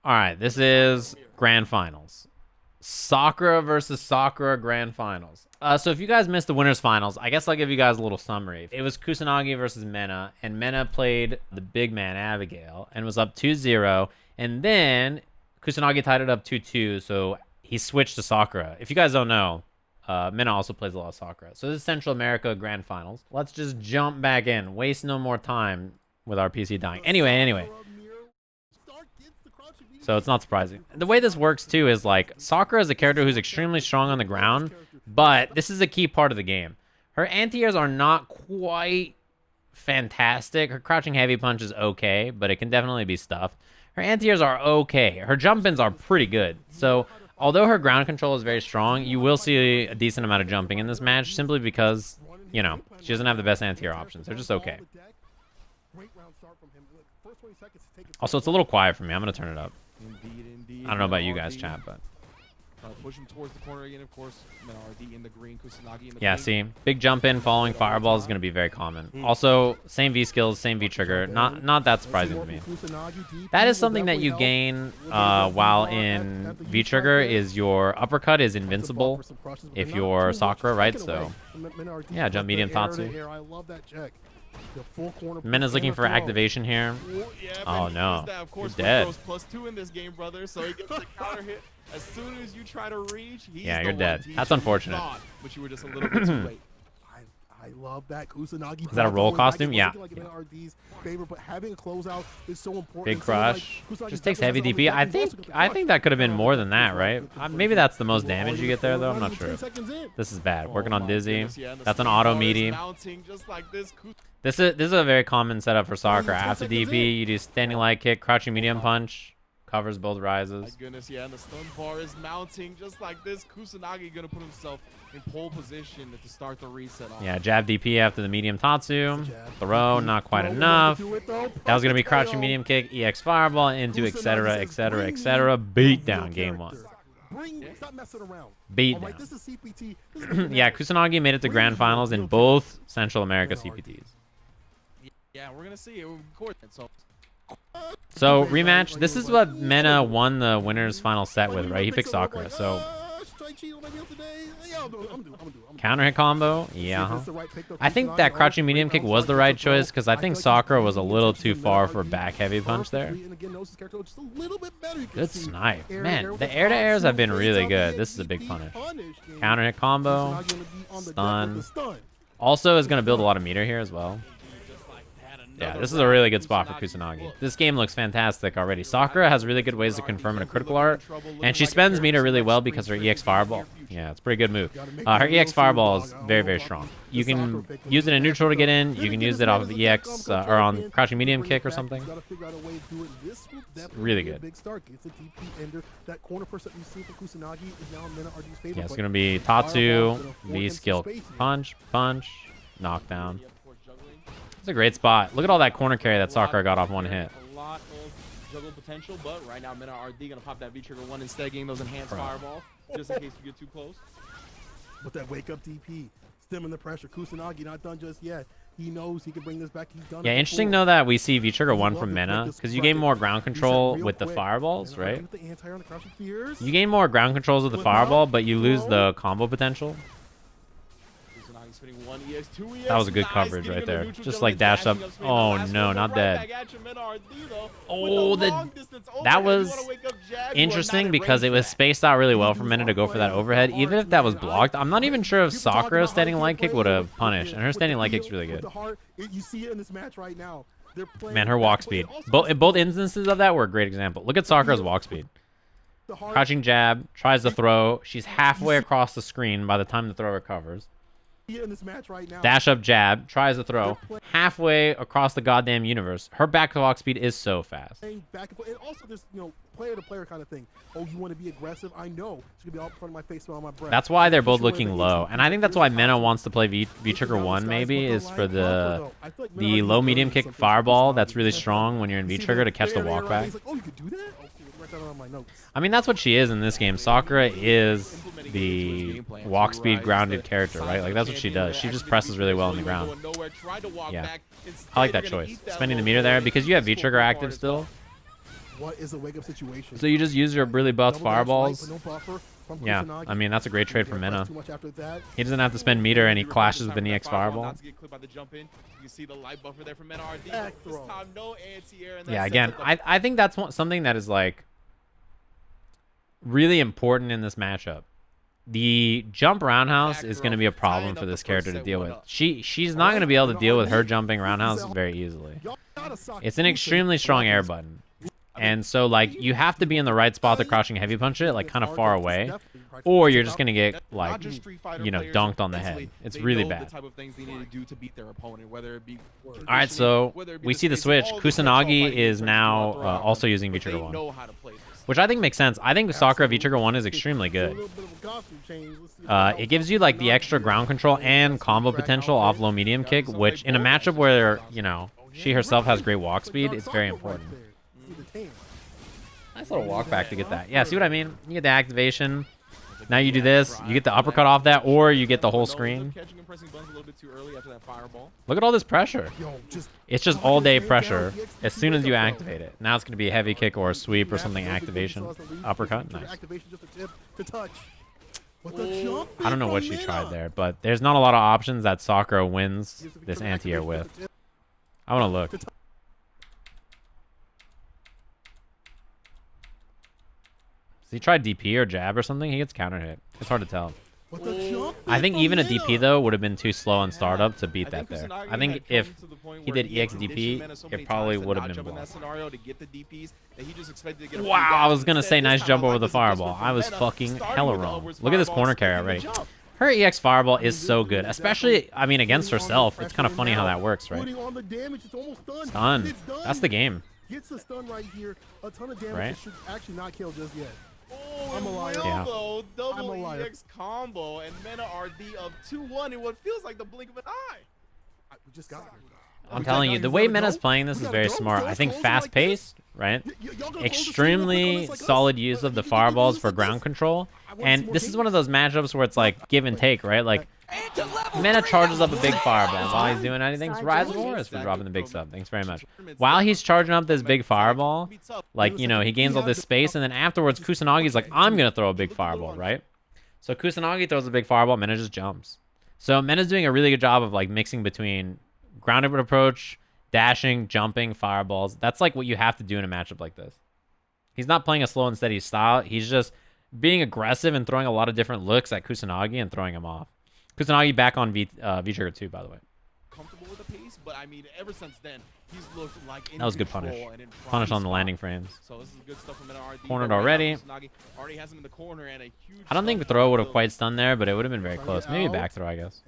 All right, this is Grand Finals. Sakura versus Sakura Grand Finals. So if you guys missed the winners finals, I guess I'll give you guys a little summary. It was Kusanagi versus Mena, and Mena played the big man Abigail and was up 2-0, and then Kusanagi tied it up 2-2, so he switched to Sakura. If you guys don't know, Mena also plays a lot of Sakura. So this is Central America Grand Finals. Let's just jump back in. Waste no more time with our PC dying. Anyway. So it's not surprising. The way this works, too, is like Sakura is a character who's extremely strong on the ground, but this is a key part of the game. Her anti-airs are not quite fantastic. Her crouching heavy punch is okay, but it can definitely be stuffed. Her anti-airs are okay. Her jump-ins are pretty good. So although her ground control is very strong, you will see a decent amount of jumping in this match simply because, you know, she doesn't have the best anti-air options. They're just okay. Also, it's a little quiet for me. I'm going to turn it up. I don't know about you guys, chat, but pushing towards the corner again, of course. MenaRD in the green, Kusanagi in the yeah, see, big jump in following fireball is going to be very common. Also, same V skills, same V trigger. Not that surprising to me. That is something that you gain while in V trigger. Is your uppercut is invincible if you're Sakura, right? So yeah, jump medium Tatsu. Mena's looking for activation here. Oh no, you're dead. +2 in this game, brother. So he gets the counter hit as soon as you try to reach. Yeah, you're dead. That's unfortunate. But you were just a little bit too late. I love that. Kusanagi. Is that a roll costume? Yeah. Favor, but having a closeout is so important. Big crush. Just takes heavy DP. I think that could have been more than that, right? Maybe that's the most damage you get there, though. I'm not sure. This is bad. Working on Dizzy. That's an auto meaty. This is a very common setup for Sakura. After DP, you do standing light kick, crouching medium punch. Covers both rises. My goodness, yeah, and the stun bar is mounting just like this. Kusanagi gonna put himself in pole position to start the reset off. Yeah, jab DP after the medium Tatsu. Throw, not quite enough. That was gonna be crouching medium kick, EX fireball into etc. Beat down game one. Beat down. Yeah, Kusanagi made it to grand finals in both Central America CPTs. Yeah, we're gonna see it. So rematch. This is what Mena won the winners final set with, right? He picked Sakura. So counter hit combo. Yeah. I think that crouching medium kick was the right choice because I think Sakura was a little too far for back heavy punch there. Good snipe. Man, the air to airs have been really good. This is a big punish. Counter hit combo. Stun. Also is going to build a lot of meter here as well. Yeah, this is a really good spot for Kusanagi. This game looks fantastic already. Sakura has really good ways to confirm in a critical art, and she spends meter really well because her EX Fireball. Yeah, it's a pretty good move. Her EX Fireball is very, very strong. You can use it in neutral to get in. You can use it off of EX or on crouching medium kick or something. It's really good. Yeah, it's going to be Tatsu, V skill, punch, knockdown. It's a great spot. Look at all that corner carry that Sakura got off one hit. A lot of juggle potential, but right now MenaRD gonna pop that V trigger one instead, getting those enhanced fireball, just in case you get too close. But that wake up DP, stemming the pressure. Kusanagi not done just yet. He knows he can bring this back. He's done. Yeah, interesting though that we see V trigger one from Mena because you gain more ground control with the fireballs, right? You gain more ground controls with the fireball, but you lose the combo potential. That was a good coverage right there. Just like dash up. Oh no, not dead. Oh, that was interesting because it was spaced out really well for Mena to go for that overhead. Even if that was blocked, I'm not even sure if Sakura's standing light kick would have punished. And her standing light kick's really good. Man, her walk speed. Both instances of that were a great example. Look at Sakura's walk speed. Crouching jab, tries to throw. She's halfway across the screen by the time the throw recovers. Dash up jab, tries to throw. Halfway across the goddamn universe. Her back walk speed is so fast. And also this, player to player kind of thing. Oh, you want to be aggressive? I know. It's gonna be all in front of my face on my breath. That's why they're both looking low. And I think that's why Mena wants to play V trigger 1 maybe, is for the low medium kick fireball that's really strong when you're in V trigger to catch the walk back. Oh, you could do that? I mean, that's what she is in this game. Sakura is the walk speed grounded character, right? Like, that's what she does. She just presses really well on the ground. Yeah. I like that choice. Spending the meter there because you have V-trigger active still. What is a wake-up situation? So you just use your really buffed Double dash light, fireballs. but no buffer from Yeah, Kusanagi. I mean, that's a great trade for Mena. Too much after that. He doesn't have to spend meter, and he Really clashes reverse with an time EX that fireball, fireball. not to get clipped by the jump in. You can see the light buffer there from MenaRD. Back This throw. time, no anti-air. And that Yeah, sets again, up the I think that's something that is like really important in this matchup. The jump roundhouse is going to be a problem for this character to deal with. She's not going to be able to deal with her jumping roundhouse very easily. It's an extremely strong air button. And so, like, you have to be in the right spot to crouching heavy punch it, like, kind of far away. Or you're just going to get, like, you know, dunked on the head. It's really bad. The type of things they need to do to beat their opponent, whether it be Alright, so we see the switch. Kusanagi is now also using V-Trigger 1. Which I think makes sense. I think Sakura V-Trigger 1 is extremely good. It gives you, like, the extra ground control and combo potential off low-medium kick, which in a matchup where, you know, she herself has great walk speed, it's very important. Nice little walk back to get that. Yeah, see what I mean? You get the activation. Now you do this. You get the uppercut off that, or you get the whole screen. Look at all this pressure. It's just all-day pressure as soon as you activate it. Now it's going to be a heavy kick or a sweep or something activation. Uppercut. Nice. I don't know what she tried there, but there's not a lot of options that Sakura wins this anti-air with. I want to look. He tried DP or jab or something, he gets counter hit. It's hard to tell. I think even a DP, though, would have been too slow on startup to beat that there. I think if he did EX DP, it probably would have been blocked. Wow, I was going to say nice jump over the fireball. I was fucking hella wrong. Look at this corner carry already. Her EX fireball is so good, especially, I mean, against herself. It's kind of funny how that works, right? Stun. That's the game. Gets the stun right here. A ton of damage Right? should actually not kill just yet. Oh, I'm a liar. Yeah. Double EX combo and MenaRD of 2-1 in what feels like the blink of an eye. We just got here. I'm telling you, the way Mena's playing this is very smart. I think fast-paced, right? Extremely solid use of the fireballs for ground control. And this is one of those matchups where it's like give and take, right? Like, Mena charges up a big fireball while he's doing anything. Rise of Horus for dropping the big sub. Thanks very much. While he's charging up this big fireball, like, you know, he gains all this space, and then afterwards, Kusanagi's like, I'm going to throw a big fireball, right? So Kusanagi throws a big fireball, Mena just jumps. So Mena's doing a really good job of, like, mixing between grounded approach, dashing, jumping, fireballs. That's, like, what you have to do in a matchup like this. He's not playing a slow and steady style. He's just being aggressive and throwing a lot of different looks at Kusanagi and throwing him off. Kusanagi back on V-Trigger 2, by the way. Comfortable with the pace, but I mean, ever since then, he's looked like That was good punish. Punish on the landing frames. So this is good stuff from MenaRD. Cornered already. Already has him in the corner and a huge I don't think the throw would have quite stunned there, but it would have been very close. Maybe back throw, I guess.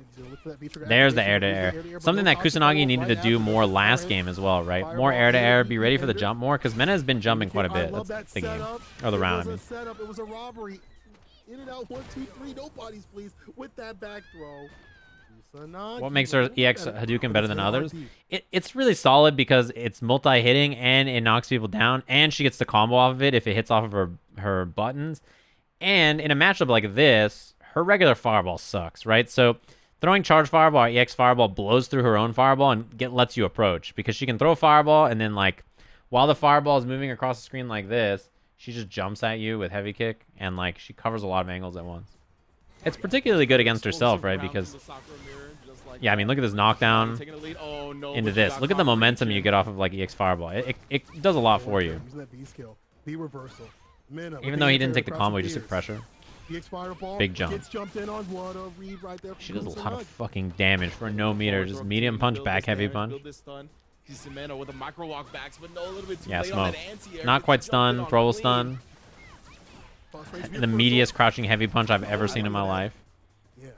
There's the air-to-air. Something that Kusanagi needed to do more last game as well, right? More air-to-air, be ready for the jump more, because Mena has been jumping quite a bit. That's the game. Or the round, I mean. It was a robbery. In and out, 1, 2, 3, no bodies, please, with that back throw. What makes her EX Hadouken better than others? It's really solid because it's multi-hitting and it knocks people down, and she gets the combo off of it if it hits off of her buttons. And in a matchup like this, her regular fireball sucks, right? So throwing charge fireball or EX fireball blows through her own fireball and lets you approach, because she can throw fireball and then, like, while the fireball is moving across the screen like this, she just jumps at you with heavy kick, and, like, she covers a lot of angles at once. It's particularly good against herself, right? Because, yeah, I mean, look at this knockdown into this. Look at the momentum you get off of, like, EX Fireball. It does a lot for you. Even though he didn't take the combo, he just took pressure. Big jump. She does a lot of fucking damage for no meter. Just medium punch, back heavy punch. Yeah, smoke. Not quite stun. Throw stun. The meatiest crouching heavy punch I've ever seen in my life. Yeah,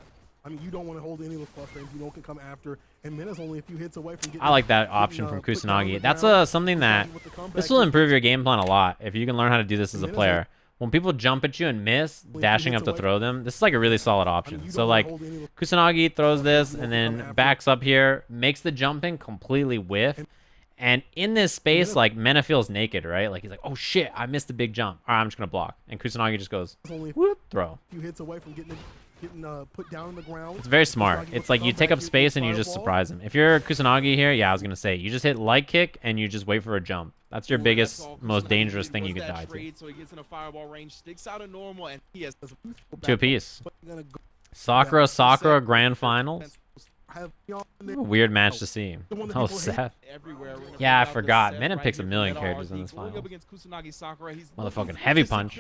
I mean, you don't want to hold any of those plus frames. You know, can come after, and Mena's only a few hits away from getting. I like that option from Kusanagi. That's something that this will improve your game plan a lot if you can learn how to do this as a player. When people jump at you and miss, dashing up to throw them, this is like a really solid option. So, like, Kusanagi throws this and then backs up here, makes the jumping completely whiff. And in this space, like, Mena feels naked, right? Like, he's like, oh, shit, I missed the big jump. All right, I'm just going to block. And Kusanagi just goes, whoop, throw. getting put down on the ground. It's very smart. It's like you take up space and you just surprise him. If you're Kusanagi here, yeah, I was gonna say you just hit light kick and you just wait for a jump. That's your biggest, most dangerous thing you could die to. So he gets in a fireball range, sticks out a normal, and he has 2 apiece. Sakura grand finals. Weird match to see. Oh, Seth. Yeah, I forgot. Mena picks a million characters in this final. Motherfucking heavy punch.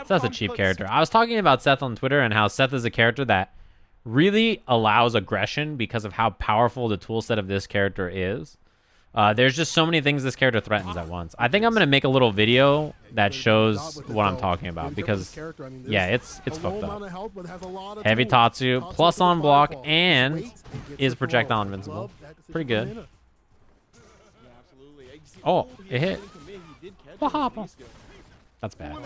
Seth's a cheap character. I was talking about Seth on Twitter and how Seth is a character that really allows aggression because of how powerful the toolset of this character is. There's just so many things this character threatens at once. I think I'm gonna make a little video that shows what I'm talking about because, yeah, it's fucked up. Heavy Tatsu, plus on block, and is projectile invincible. Pretty good. Oh, it hit. That's bad.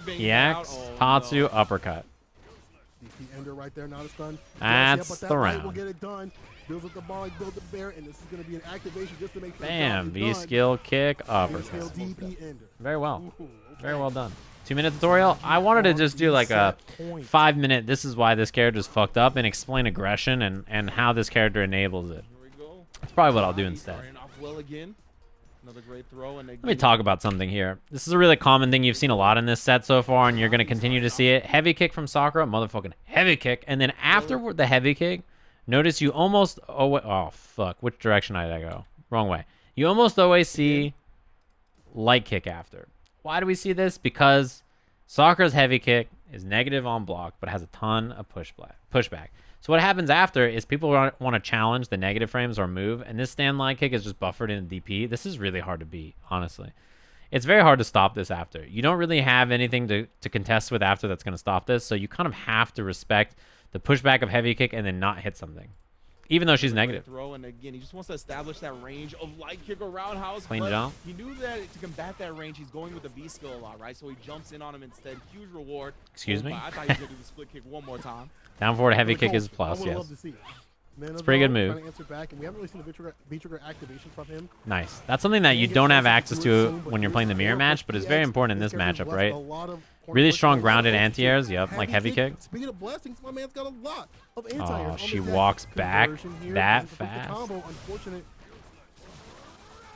EX, Tatsu, uppercut. That's the round. Builds up the ball like build the bear, and this is going to be an activation just to make sure. Bam! V skill kick uppercut. Very well. Very well done. 2-minute tutorial. I wanted to just do like a 5-minute. This is why this character is fucked up, and explain aggression and how this character enables it. That's probably what I'll do instead. Let me talk about something here. This is a really common thing you've seen a lot in this set so far, and you're going to continue to see it. Heavy kick from Sakura, motherfucking heavy kick, and then after the heavy kick. Notice you almost always... Oh, fuck. Which direction did I go? Wrong way. You almost always see light kick after. Why do we see this? Because Sakura's heavy kick is negative on block, but has a ton of pushback. So what happens after is people want to challenge the negative frames or move, and this stand light kick is just buffered in DP. This is really hard to beat, honestly. It's very hard to stop this after. You don't really have anything to contest with after that's going to stop this, so you kind of have to respect the pushback of heavy kick and then not hit something, even though she's negative. Throw, and again, he just wants to establish that range of light kick or roundhouse. Clean jump. He knew that to combat that range, he's going with the V skill a lot, right? So he jumps in on him instead. Huge reward. Excuse me. I thought he was gonna do the split kick one more time. Down forward heavy kick is plus. Yes. It's a pretty good move. Back, and we haven't really seen the V-trigger activation from him. Nice. That's something that you don't have access to when you're playing the mirror match, but it's very important in this matchup, right? Really strong grounded anti-airs. Yep, like heavy kick. Speaking of blessings, my man's got a lot of anti-airs. Oh, she walks back that fast.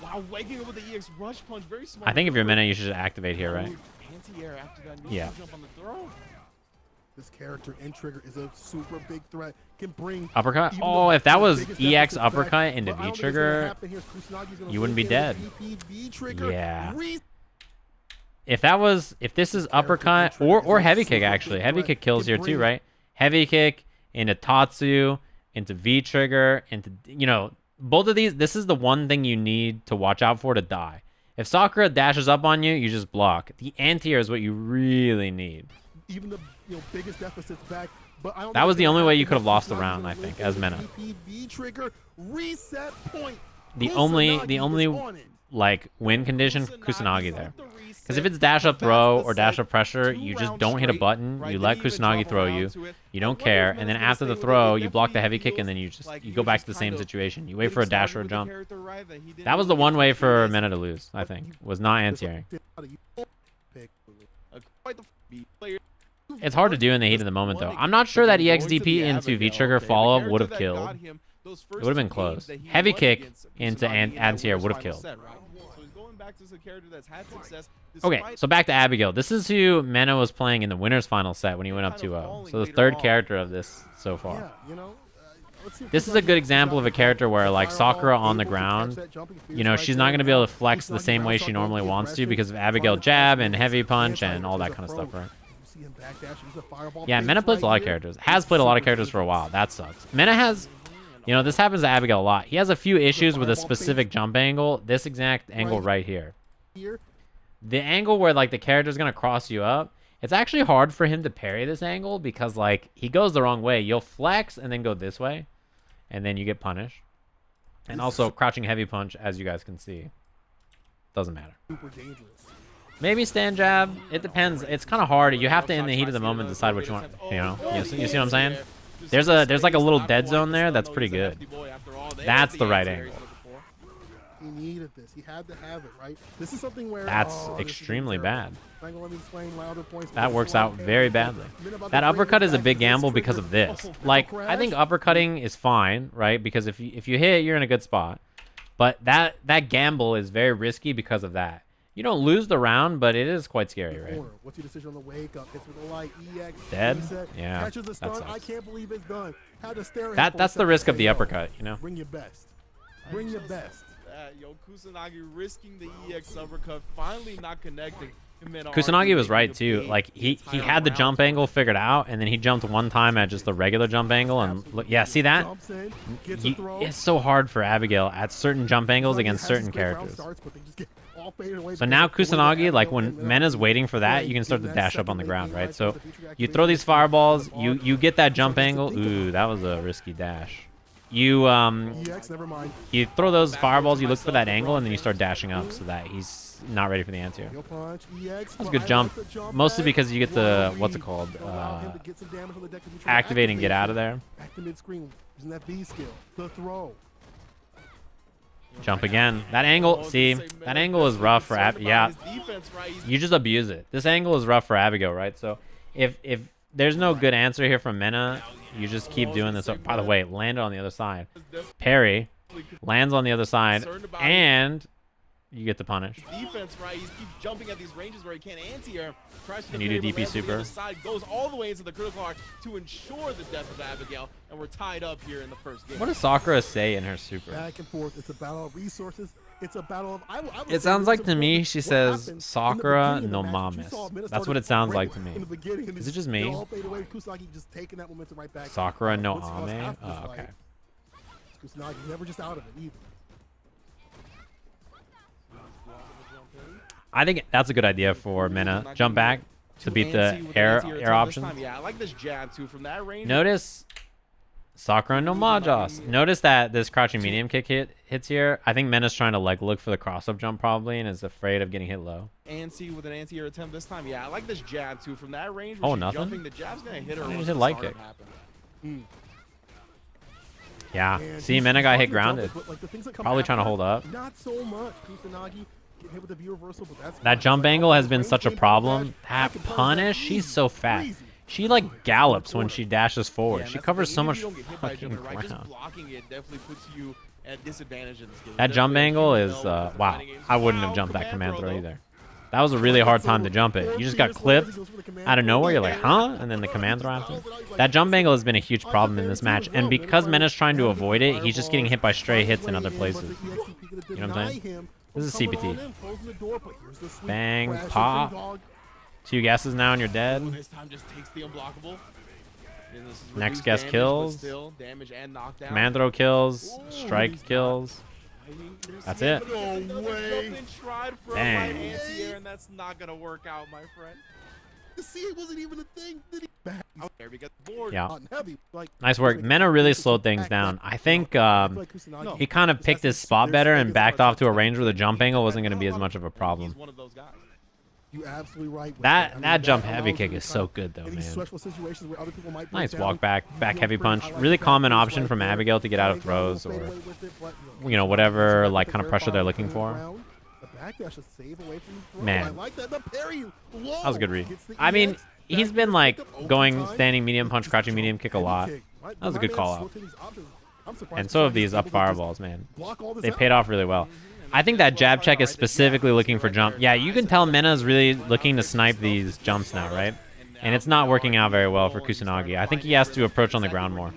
Wow, waking up with the EX rush punch, very smart. I think if you're Mena, you should just activate here, right? Anti-air after that. Yeah. Jump on the throw. This character and trigger is a super big threat. Can bring uppercut. Oh, if that was EX uppercut into V trigger, you wouldn't be dead. Yeah. If this is uppercut or heavy kick, actually, heavy kick kills here too, right? Heavy kick into Tatsu, into V trigger, into, you know, both of these. This is the one thing you need to watch out for to die. If Sakura dashes up on you, you just block. The anti-air is what you really need. Even the biggest deficits back, but I don't that was the only way you could have lost the round, I think, as Mena. The only like win condition for Kusanagi there. Because if it's dash up throw or dash up pressure, you just don't hit a button. You let Kusanagi throw you. You don't care. And then after the throw, you block the heavy kick and then you go back to the same situation. You wait for a dash or a jump. That was the one way for Mena to lose, I think, was not anti-airing. It's hard to do in the heat of the moment, though. I'm not sure that EXDP into V-trigger follow-up would have killed. It would have been close. Heavy kick into anti-air would have killed. Okay, so back to Abigail. This is who Mena was playing in the winner's final set when he went up 2-0. So the third character of this so far. This is a good example of a character where, like, Sakura on the ground, you know, she's not going to be able to flex the same way she normally wants to because of Abigail jab and heavy punch and all that kind of stuff, right? Yeah, Mena plays a lot of characters. Has played a lot of characters for a while. That sucks. Mena has, you know, this happens to Abigail a lot. He has a few issues with a specific jump angle. This exact angle right here. The angle where, like, the character's going to cross you up. It's actually hard for him to parry this angle because, like, he goes the wrong way. You'll flex and then go this way. And then you get punished. And also, crouching heavy punch, as you guys can see. Doesn't matter. Maybe stand jab. It depends. It's kind of hard. You have to, in the heat of the moment, decide what you want. You know? You see what I'm saying? There's like a little dead zone there that's pretty good. That's the right angle. He needed this. He had to have it, right? This is something where That's extremely bad. Let me explain my other points. That works out very badly. That uppercut is a big gamble because of this. Like, I think uppercutting is fine, right? Because if you hit, you're in a good spot. But that gamble is very risky because of that. You don't lose the round, but it is quite scary, right? What's your decision on the wake up? Hits with the light, EX, Dead? reset, Yeah, catches the stun. that I sucks. can't believe it's done. Had to stare at him That's for the a risk of second. the Yo, uppercut, you know? Bring your best. Bring your best. Yo, Kusanagi risking the EX uppercut, finally not connecting. Kusanagi was right too. Like he had the jump angle figured out, and then he jumped one time at just the regular jump angle, and look, yeah, see that? It's so hard for Abigail at certain jump angles against certain characters. So now Kusanagi, like when Mena's waiting for that, you can start to dash up on the ground, right? So you throw these fireballs, you get that jump angle. Ooh, that was a risky dash. You throw those fireballs, you look for that angle, and then you start dashing up so that he's not ready for the anti-air. That's a good jump, mostly because you get the, what's it called, activate and get out of there. Jump again. That angle, see, that angle is rough for yeah, you just abuse it. This angle is rough for Abigail, right? So if there's no good answer here from Mena, you just keep doing this. By the way, landed on the other side. Parry lands on the other side, and you get the punish. Defense, right? He keeps jumping at these ranges where he can't anti-air. And you do DP super. Goes all the way into the critical arc to ensure the death of Abigail, and we're tied up here in the first game. What does Sakura say in her super? Back and forth. It's a battle of resources. It's a battle of. It sounds like to me she says Sakura no mames. That's what it sounds like to me. Is it just me? Sakura no ame? Oh, okay. Kusanagi never just out of it either. I think that's a good idea for Mena. Jump back to beat the air option. Yeah, I like this jab too from that range. Notice Sakura no Majas. Notice that this crouching medium kick hits here. I think Mena's trying to like look for the cross-up jump probably and is afraid of getting hit low. Ansi with an anti-air attempt this time. Yeah, I like this jab too from that range. Oh, nothing? Jumping, the jab's gonna hit her. Just hit light kick. Yeah, see, Mena got hit grounded. Probably trying to hold up. Not so much. Kusanagi getting hit with the V reversal, but that's that jump angle has been such a problem. That punish, she's so fat. She like gallops when she dashes forward. She covers so much fucking ground. Just blocking it definitely puts you at disadvantage in this game. That jump angle is wow. I wouldn't have jumped that command throw either. That was a really hard time to jump it. You just got clipped out of nowhere. You're like, huh? And then the command throw after. That jump angle has been a huge problem in this match. And because Mena's trying to avoid it, he's just getting hit by stray hits in other places. You know what I'm saying? This is CPT. Bang, pop. 2 guesses now and you're dead. Next guess kills. Command throw kills. Strike kills. That's it. Dang. And that's not gonna work out, my friend. See, it wasn't even a thing. Yeah. Nice work. Mena really slowed things down. I think he kind of picked his spot better and backed off to a range where the jump angle wasn't going to be as much of a problem. You're absolutely right. That jump heavy kick is so good though, man. Nice walk back heavy punch. Really common option from Abigail to get out of throws or you know whatever like kind of pressure they're looking for. Man, that was a good read. I mean, he's been like going standing medium punch, crouching medium kick a lot. That was a good call out. And so have these up fireballs, man. They paid off really well. I think that jab check is specifically looking for jump. Yeah, you can tell Mena's really looking to snipe these jumps now, right? And it's not working out very well for Kusanagi. I think he has to approach on the ground more.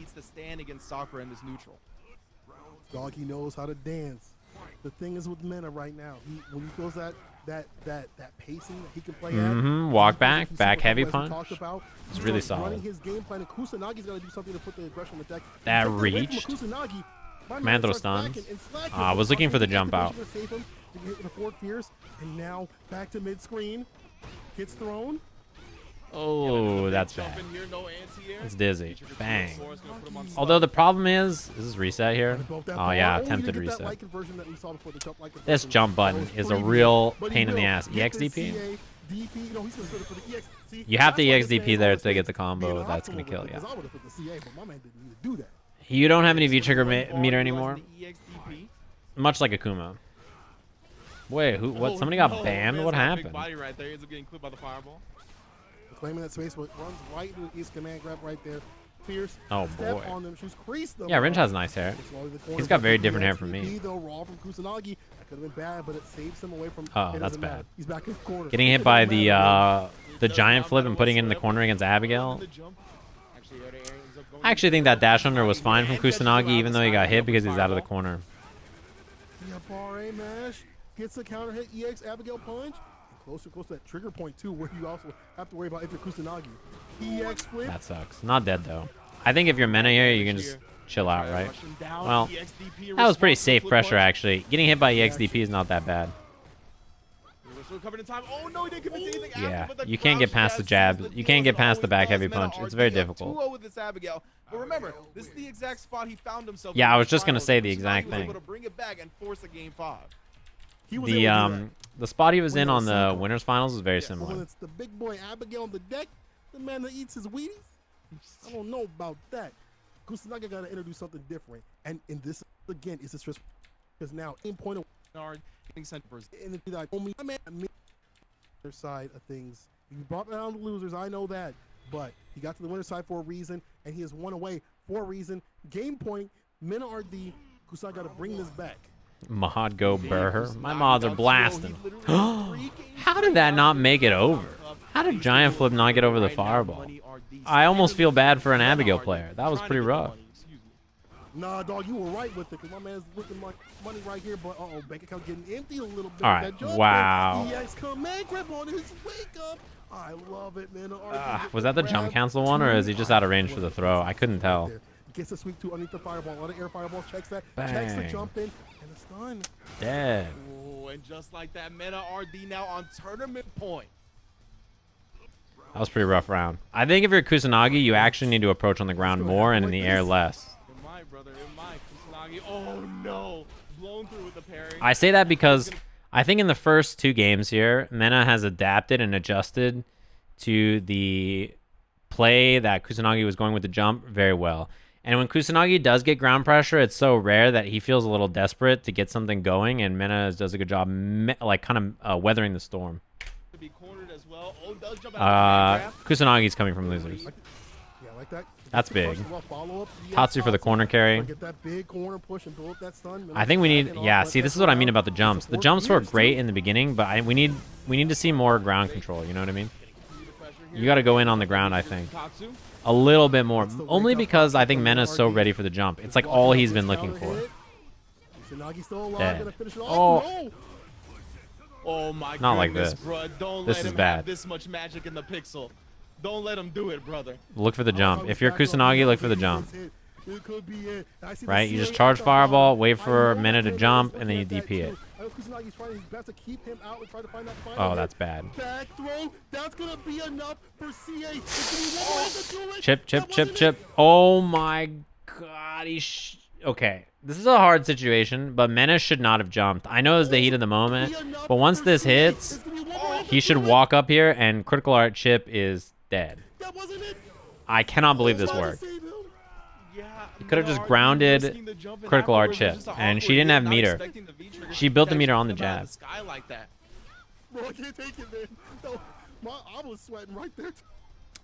Dog, he knows how to dance. The thing is with Mena right now, when he feels that pacing that he can play at. Walk back heavy punch. It's really solid. That reached. Command throw stuns. I was looking for the jump out. And now back to mid screen. Gets thrown. Oh, that's bad. It's dizzy. Bang. Although the problem is this reset here. Oh yeah, attempted reset. This jump button is a real pain in the ass. EXDP? You have to EXDP there to get the combo. That's going to kill you. You don't have any V-trigger meter anymore. Much like Akuma. Wait, who? What? Oh, Somebody got no, banned? man's What got a big happened? body right there. He ends up getting clipped by the fireball. Claiming that space, but runs right into his command grab right there. Fierce. Oh, Step boy. on them. She's creased them. Yeah, Ringe has nice hair. He's got very different hair from me. Though, raw from Kusanagi. That could have been bad, but it saves him away from. Oh, it that's doesn't matter. bad. He's back in the corner. Getting hit by the giant flip and putting it in the corner against Abigail. I actually think that dash under was fine from Kusanagi, even though he got hit because he's out of the corner. Yeah, bar A mash. Gets the counter hit. EX Abigail punch. Closer to that trigger point too, where you also have to worry about if you're Kusanagi. EX flip. That sucks. Not dead though. I think if you're Mena here, you can just chill out, right? Well, that was pretty safe pressure actually. Getting hit by EXDP is not that bad. Yeah, you can't get past the jab. You can't get past the back heavy punch. It's very difficult. But remember, this is the exact spot he found himself. Yeah, I was just gonna say the exact thing. The spot he was in on the winners finals is very similar. When it's the big boy Abigail on the deck, the man that eats his Wheaties. I don't know about that. Kusanagi got to introduce something different, and in this again is this because now in point of in the their side of things. You brought down the losers, I know that, but he got to the winner's side for a reason, and he has won away for a reason. Game point, MenaRD. Kusanagi got to bring this back. Mod go Burr. My mods are blasting. How did that not make it over? How did Giant Flip not get over the fireball? I almost feel bad for an Abigail player. That was pretty rough. Nah, dog, you were right with it, because my man's looking like money right here, but bank account getting empty a little bit. All right, wow. EX command grip on his wake up. I love it, man. Was that the jump cancel one, or is he just out of range for the throw? I couldn't tell. Gets a sweep to underneath the fireball. A lot of air fireballs. Checks that. Bang. Checks the jump in. And it's done. Dead. Oh, and just like that, MenaRD now on tournament point. That was a pretty rough round. I think if you're Kusanagi, you actually need to approach on the ground more and in the air less. In my brother, in my Kusanagi. Oh no, blown through with the parry. I say that because I think in the first two games here, Mena has adapted and adjusted to the play that Kusanagi was going with the jump very well. And when Kusanagi does get ground pressure, it's so rare that he feels a little desperate to get something going, and Mena does a good job, like kind of weathering the storm. Kusanagi's coming from losers. Yeah, like that. That's big. Tatsu for the corner carry. I think we need, yeah, see, this is what I mean about the jumps. The jumps were great in the beginning, but we need to see more ground control, you know what I mean? You got to go in on the ground, I think. A little bit more. Only because I think Mena's so ready for the jump. It's like all he's been looking for. Dead. Oh. Oh my Not like goodness, this. bro. Don't This let is him bad. have this much magic in the pixel. Don't let him do it, brother. Look for the jump. If you're Kusanagi, look for the jump. Right? You just charge fireball, wait for a minute to jump, and then you DP it. Oh, that's bad. Back throw. That's gonna be enough for CA. Chip, chip, chip, chip. Oh my god. Okay. This is a hard situation, but Mena should not have jumped. I know it's the heat of the moment, but once this hits, he should walk up here, and critical art chip is dead. I cannot believe this worked. He could have just grounded critical art chip, and she didn't have meter. She built the meter on the jab.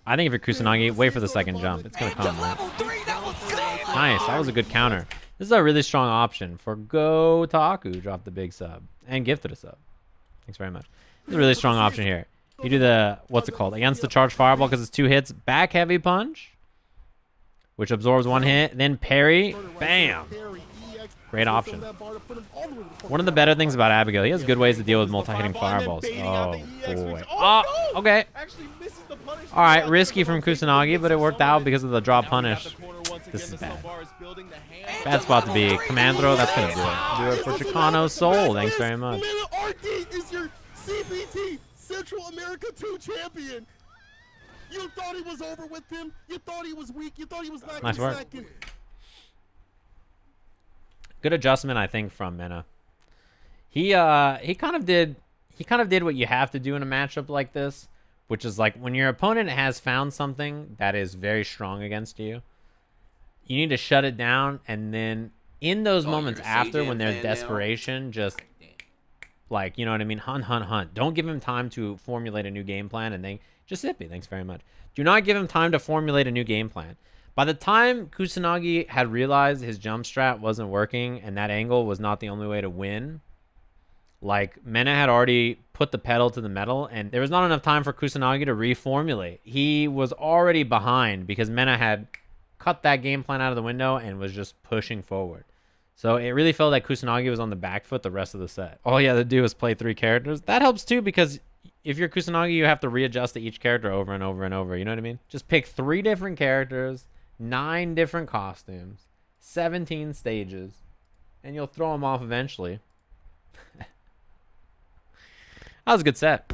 I think if you're Kusanagi, wait for the second jump. It's going to come, right? Nice. That was a good counter. This is a really strong option for Go Taku. Dropped the big sub and gifted a sub. Thanks very much. This is a really strong option here. You do the, what's it called? Against the charge fireball because it's 2 hits. Back heavy punch, which absorbs 1 hit. Then parry. Bam. Great option. One of the better things about Abigail, he has good ways to deal with multi-hitting fireballs. Oh, boy. Oh, okay. All right, risky from Kusanagi, but it worked out because of the drop punish. This is bad. Bad spot to be. Command throw, that's going to do it. Do it for Chicano's soul. Thanks very much. MenaRD is your CPT Central America 2 champion. You thought he was over with him. You thought he was weak. You thought he was lacking Nice work. second. Good adjustment, I think, from Mena. He kind of did what you have to do in a matchup like this, which is like when your opponent has found something that is very strong against you, you need to shut it down, and then in those moments after when there's desperation, just Like, you know what I mean? Hunt. Don't give him time to formulate a new game plan and then just Zippy. Thanks very much. Do not give him time to formulate a new game plan. By the time Kusanagi had realized his jump strat wasn't working and that angle was not the only way to win, like, Mena had already put the pedal to the metal, and there was not enough time for Kusanagi to reformulate. He was already behind because Mena had cut that game plan out of the window and was just pushing forward. So it really felt like Kusanagi was on the back foot the rest of the set. All you had to do was play 3 characters. That helps too, because if you're Kusanagi, you have to readjust to each character over and over and over. You know what I mean? Just pick 3 different characters, 9 different costumes, 17 stages, and you'll throw them off eventually. That was a good set.